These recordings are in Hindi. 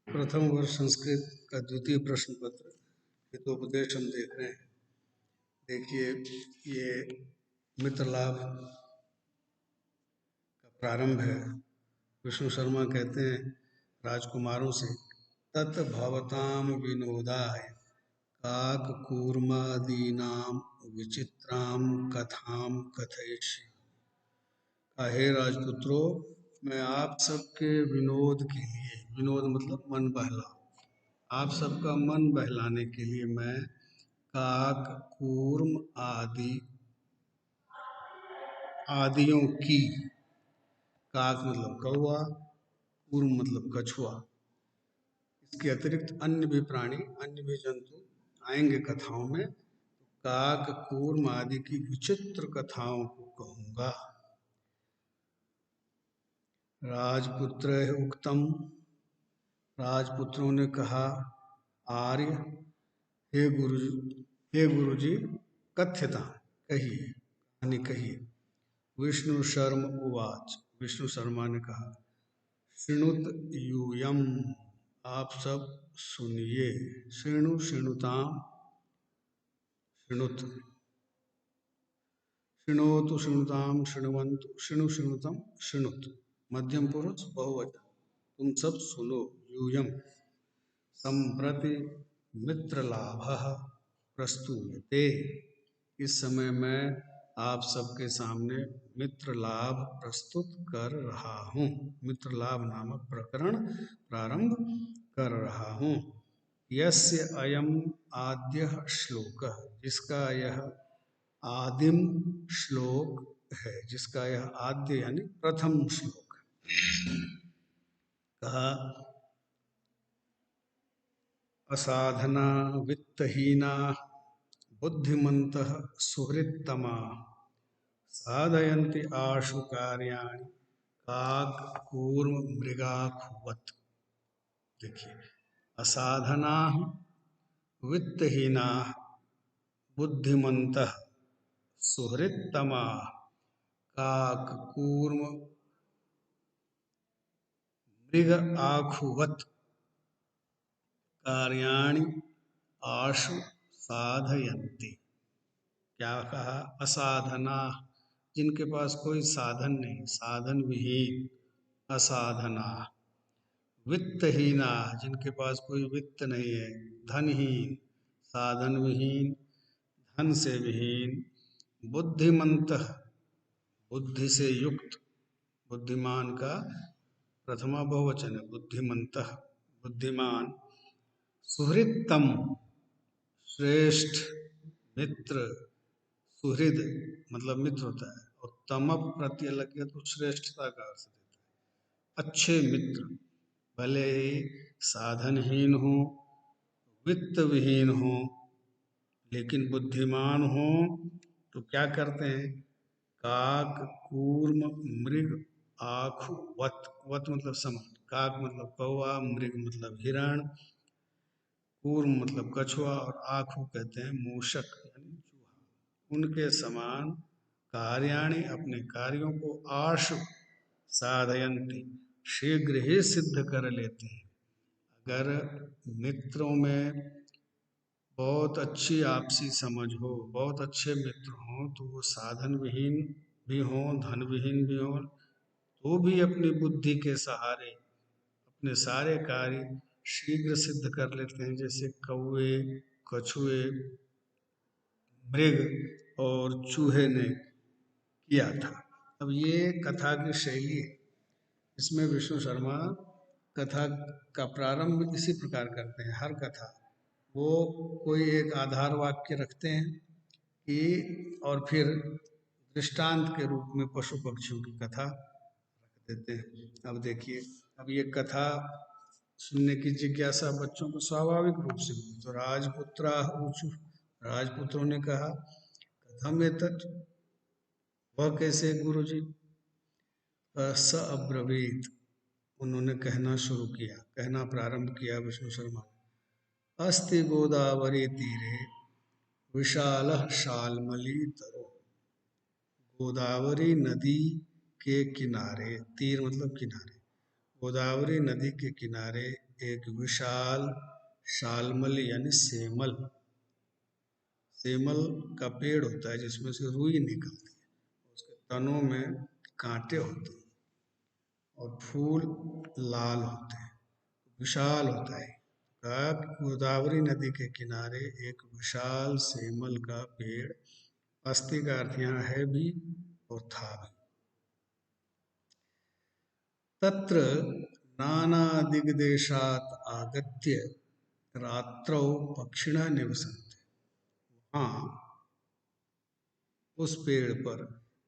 प्रथम वर्ष संस्कृत का द्वितीय प्रश्न पत्र हितोपदेश हम देख रहे हैं। देखिए, ये मित्र लाभ का प्रारंभ है। विष्णु शर्मा कहते हैं राजकुमारों से, तत् भवताम विनोदाय काककूर्मादीनाम विचित्राम कथाम कथयिष्यामि। हे राजपुत्रों, मैं आप सबके विनोद के लिए, विनोद मतलब मन बहलाओ, आप सबका मन बहलाने के लिए मैं काक कूर्म आदियों की, काक मतलब कौवा, कूर्म मतलब कछुआ, इसके अतिरिक्त अन्य भी प्राणी, अन्य भी जंतु आएंगे कथाओं में, काक कूर्म आदि की विचित्र कथाओं को कहूंगा। राजपुत्र उक्तम, राजपुत्रों ने कहा, आर्य, हे गुरुजी कथ्यता, कहिए, कहानी कहिए। विष्णु शर्म उवाच, विष्णु शर्मा ने कहा, शृणुत यूयम, आप सब सुनिए। शृणुताम, शृणुत, शृणोतु शृणुताम, शृण्वन्तु, शृणुतम, शृणुत, मध्यम पुरुष बहुवचन, तुम सब सुनो। यूयम संप्रति मित्रलाभः प्रस्तूयते, इस समय मैं आप सबके सामने मित्र लाभ प्रस्तुत कर रहा हूँ। मित्र लाभ नामक प्रकरण प्रारंभ कर रहा हूँ। यस्य अयम आद्य श्लोक, जिसका यह आदिम श्लोक है, जिसका यह आद्य यानी प्रथम श्लोक है। कहा, असाधना वित्तहीना बुद्धिमन्तः सुहृत्तमा साधयन्ति आशु कार्याणि काककूर्म मृगाखुवत्। देखिए, असाधना वित्तहीना बुद्धिमन्तः सुहृत्तमा काककूर्म मृग आखुवत् कार्याणि आशु साधयन्ति। क्या कहा? असाधना, जिनके पास कोई साधन नहीं, साधन विहीन, असाधना। वित्तहीना, जिनके पास कोई वित्त नहीं है, धनहीन, साधन विहीन, धन से विहीन। बुद्धिमन्तः, बुद्धि से युक्त, बुद्धिमान का प्रथमा बहुवचन है, बुद्धिमन्तः, बुद्धिमान। सुहृत्तम, श्रेष्ठ मित्र, सुहृद मतलब मित्र होता है, और तम प्रत्यय लग गया तो श्रेष्ठता का अर्थ देता है। अच्छे मित्र, भले ही साधनहीन हो, वित्त विहीन हो, लेकिन बुद्धिमान हो तो क्या करते हैं? काक कूर्म मृग आखु वत, वत मतलब समान, काक मतलब कौवा, मृग मतलब हिरण, कूर्म मतलब कछुआ, और आखु कहते हैं मूषक यानी चूहा, उनके समान कार्याणि, अपने कार्यों को आशु साधयन्ति, शीघ्र ही सिद्ध कर लेते हैं। अगर मित्रों में बहुत अच्छी आपसी समझ हो, बहुत अच्छे मित्र हों, तो वो साधन विहीन भी हों, धन विहीन भी हों, तो भी अपनी बुद्धि के सहारे अपने सारे कार्य शीघ्र सिद्ध कर लेते हैं, जैसे कौवे, कछुए, मृग और चूहे ने किया था। अब ये कथा की शैली है, इसमें विष्णु शर्मा कथा का प्रारंभ इसी प्रकार करते हैं। हर कथा वो कोई एक आधार वाक्य रखते हैं कि, और फिर दृष्टांत के रूप में पशु पक्षियों की कथा रख देते हैं। अब देखिए, अब ये कथा सुनने की जिज्ञासा बच्चों को स्वाभाविक रूप से हुई। तो राजपुत्रा ऊचु, राजपुत्रों ने कहा, कथम एतत्, वह कैसे गुरुजी? स अब्रवीत, उन्होंने कहना शुरू किया, कहना प्रारंभ किया विष्णु शर्मा। अस्ति गोदावरी तीरे विशालः शाल्मली तरो, गोदावरी नदी के किनारे, तीर मतलब किनारे, गोदावरी नदी के किनारे एक विशाल शालमल यानी सेमल सेमल का पेड़ होता है जिसमें से रुई निकलती है। उसके तनों में कांटे होते हैं और फूल लाल होते हैं, विशाल होता है। कहा कि गोदावरी नदी के किनारे एक विशाल सेमल का पेड़, अस्ति का अर्थ यहाँ है भी और था भी। तत्र नानादिग्देशात् आगत्य रात्रौ पक्षिणः निवसन्ति। हाँ, उस पेड़ पर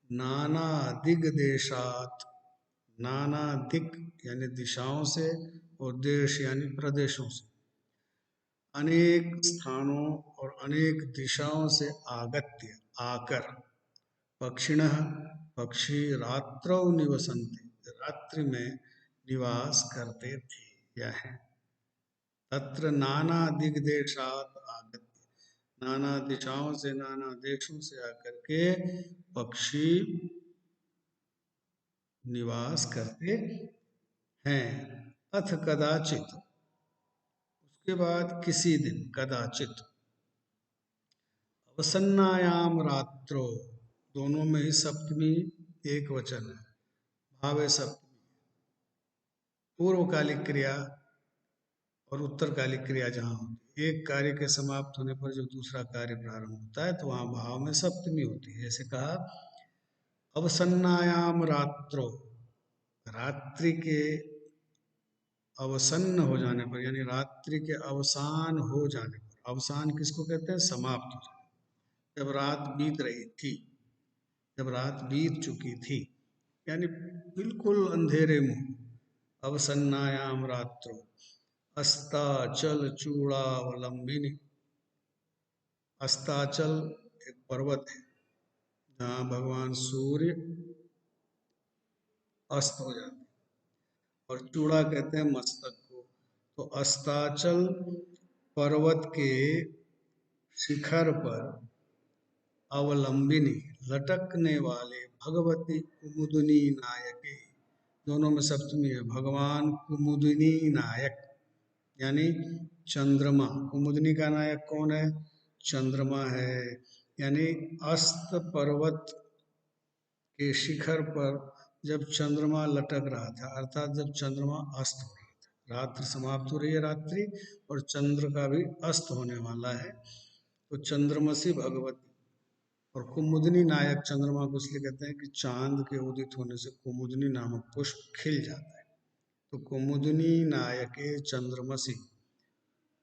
नाना दिग्देशात्, नाना दिक यानी दिशाओं से और देश यानी प्रदेशों से, अनेक स्थानों और अनेक दिशाओं से आगत्य आकर, पक्षिणः पक्षी रात्रौ निवसन्ति रात्रि में निवास करते थे या हैं। तत्र नाना दिग्देशात् आगत्य, नाना दिशाओं से नाना देशों से आकर के पक्षी निवास करते हैं। अथ कदाचित, उसके बाद किसी दिन, कदाचित अवसन्नायाम रात्रो, दोनों में ही सप्तमी एक वचन है, भावे सप्तमी। पूर्वकालिक क्रिया और उत्तरकालिक क्रिया जहाँ होती है, एक कार्य के समाप्त होने पर जो दूसरा कार्य प्रारंभ होता है तो वहाँ भाव में सप्तमी होती है। जैसे कहा अवसन्नायाम रात्रो, रात्रि के अवसन्न हो जाने पर यानी रात्रि के अवसान हो जाने पर, अवसान किसको कहते हैं, समाप्त हो जाना, जब रात बीत रही थी, जब रात बीत चुकी थी, यानी बिल्कुल अंधेरे में, अवसन्नायाम रात्रो अस्ताचल चूड़ावलंबिनी। अस्ताचल एक पर्वत है जहाँ भगवान सूर्य अस्त हो जाते हैं, और चूड़ा कहते हैं मस्तक को। तो अस्ताचल पर्वत के शिखर पर अवलंबिनी, लटकने वाले भगवती कुमुदिनी नायके, दोनों में सप्तमी है, भगवान कुमुदिनी नायक यानी चंद्रमा। कुमुदिनी का नायक कौन है, चंद्रमा है। यानी अस्त पर्वत के शिखर पर जब चंद्रमा लटक रहा था, अर्थात जब चंद्रमा अस्त हो रहा था, रात्रि समाप्त हो रही है रात्रि, और चंद्र का भी अस्त होने वाला है, तो चंद्रमसी भगवती। और कुमुदिनी नायक, चंद्रमा को इसलिए कहते हैं कि चांद के उदित होने से कुमुदिनी नामक पुष्प खिल जाता है। तो कुमुदिनी नायके चंद्रमसी,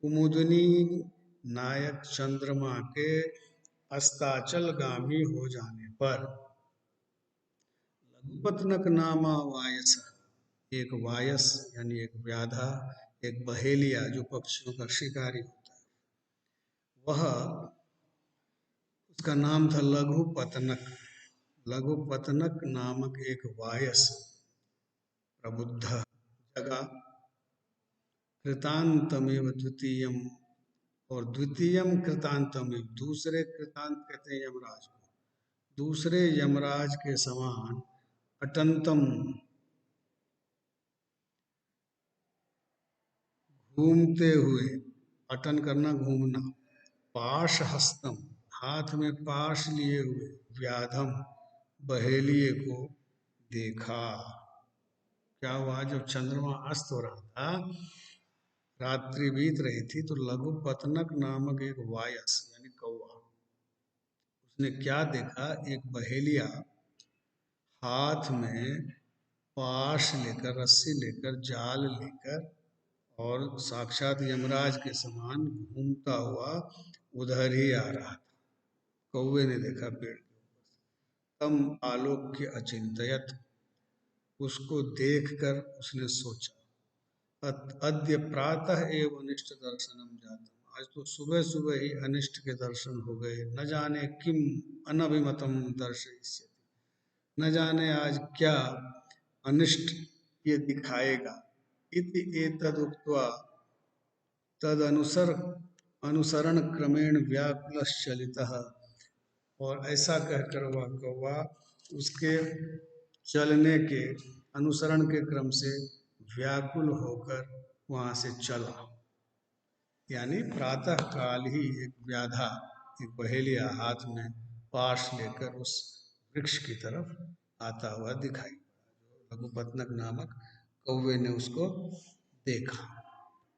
कुमुदिनी नायक चंद्रमा के अस्ताचलगामी हो जाने पर लघुपतनक नामा वायस, एक वायस यानी एक व्याधा, एक बहेलिया जो पक्षियों का शिकारी होता है, वह, उसका नाम था लघुपतनक। लघुपतनक नामक एक वायस प्रबुद्ध जगा, कृतांतमेव द्वितीयम, और द्वितीयम कृतांतमेव, दूसरे कृतांत कहते हैं यमराज को, दूसरे यमराज के समान अटंतम, घूमते हुए, अटन करना घूमना, पाश हस्तम, हाथ में पाश लिए हुए, व्याधम, बहेलिए को देखा। क्या हुआ, जब चंद्रमा अस्त हो रहा था, रात्रि बीत रही थी, तो लघुपतनक नामक एक वायस यानी कौवा, उसने क्या देखा, एक बहेलिया हाथ में पाश लेकर, रस्सी लेकर, जाल लेकर, और साक्षात यमराज के समान घूमता हुआ उधर ही आ रहा था। कौवे ने देखा पेड़ के ऊपर, तम आलोक्य अचिंतयत, उसको देखकर उसने सोचा, अद्य प्रातः एव अनिष्ट दर्शनम जातम, आज तो सुबह सुबह ही अनिष्ट के दर्शन हो गए, न जाने किम अनभिमतम दर्शयिष्यति, न जाने आज क्या अनिष्ट ये दिखाएगा। इति एतद उक्त्वा तद अनुसरण क्रमेण व्याकुलश्चलितः, और ऐसा कहकर वह कौवा उसके चलने के अनुसरण के क्रम से व्याकुल होकर वहां से चला। यानी प्रातः काल ही एक व्याधा, एक बहेलिया हाथ में पाश लेकर उस वृक्ष की तरफ आता हुआ दिखाई। लघुपतनक नामक कौवे ने उसको देखा।